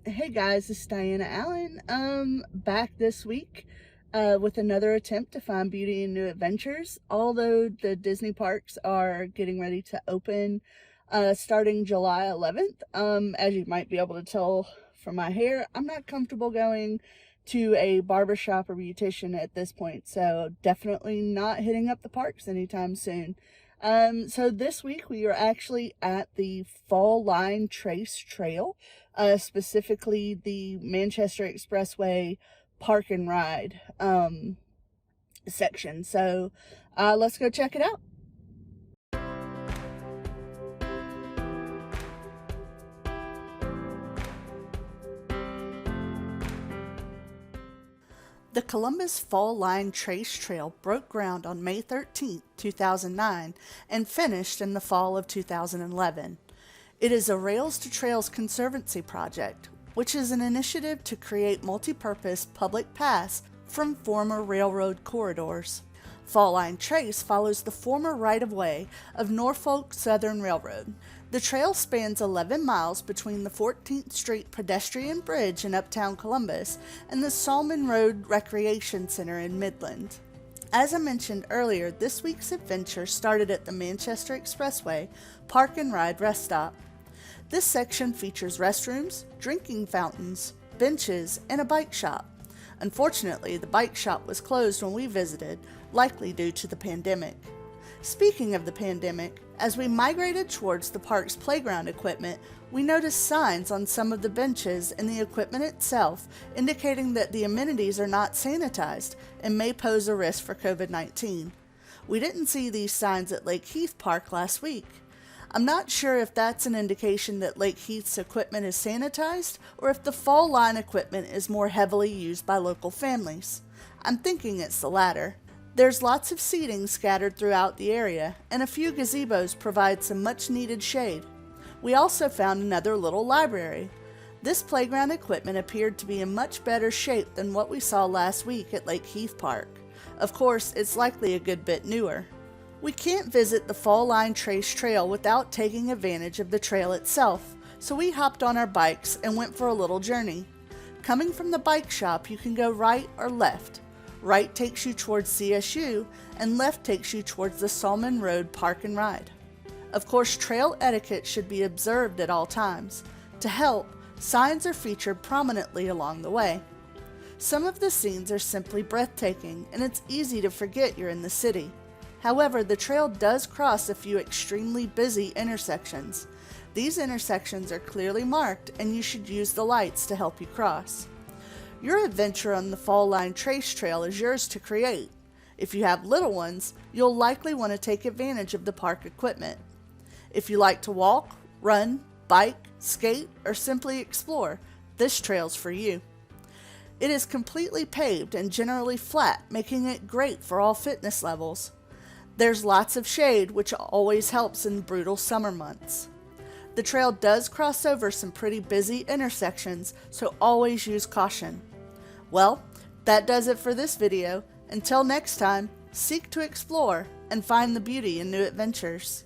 Hey guys, this is Diana Allen. Back this week with another attempt to find beauty in new adventures. Although the Disney parks are getting ready to open starting July 11th. As you might be able to tell from my hair, I'm not comfortable going to a barbershop or beautician at this point, so definitely not hitting up the parks anytime soon. So this week we are actually at the Fall Line Trace Trail, specifically the Manchester Expressway Park and Ride section. So let's go check it out. The Columbus Fall Line Trace Trail broke ground on May 13, 2009, and finished in the fall of 2011. It is a Rails to Trails Conservancy project, which is an initiative to create multi-purpose public paths from former railroad corridors. Fall Line Trace follows the former right-of-way of Norfolk Southern Railroad. The trail spans 11 miles between the 14th Street pedestrian bridge in Uptown Columbus and the Salmon Road Recreation Center in Midland. As I mentioned earlier, this week's adventure started at the Manchester Expressway Park and Ride rest stop. This section features restrooms, drinking fountains, benches, and a bike shop. Unfortunately, the bike shop was closed when we visited, likely due to the pandemic. Speaking of the pandemic, as we migrated towards the park's playground equipment, we noticed signs on some of the benches and the equipment itself indicating that the amenities are not sanitized and may pose a risk for COVID-19. We didn't see these signs at Lake Heath Park last week. I'm not sure if that's an indication that Lake Heath's equipment is sanitized or if the Fall Line equipment is more heavily used by local families. I'm thinking it's the latter. There's lots of seating scattered throughout the area, and a few gazebos provide some much-needed shade. We also found another little library. This playground equipment appeared to be in much better shape than what we saw last week at Lake Heath Park. Of course, it's likely a good bit newer. We can't visit the Fall Line Trace Trail without taking advantage of the trail itself, so we hopped on our bikes and went for a little journey. Coming from the bike shop, you can go right or left. Right takes you towards CSU, and left takes you towards the Salmon Road Park and Ride. Of course, trail etiquette should be observed at all times. To help, signs are featured prominently along the way. Some of the scenes are simply breathtaking, and it's easy to forget you're in the city. However, the trail does cross a few extremely busy intersections. These intersections are clearly marked, and you should use the lights to help you cross. Your adventure on the Fall Line Trace Trail is yours to create. If you have little ones, you'll likely want to take advantage of the park equipment. If you like to walk, run, bike, skate, or simply explore, this trail's for you. It is completely paved and generally flat, making it great for all fitness levels. There's lots of shade, which always helps in brutal summer months. The trail does cross over some pretty busy intersections, so always use caution. Well, that does it for this video. Until next time, seek to explore and find the beauty in new adventures.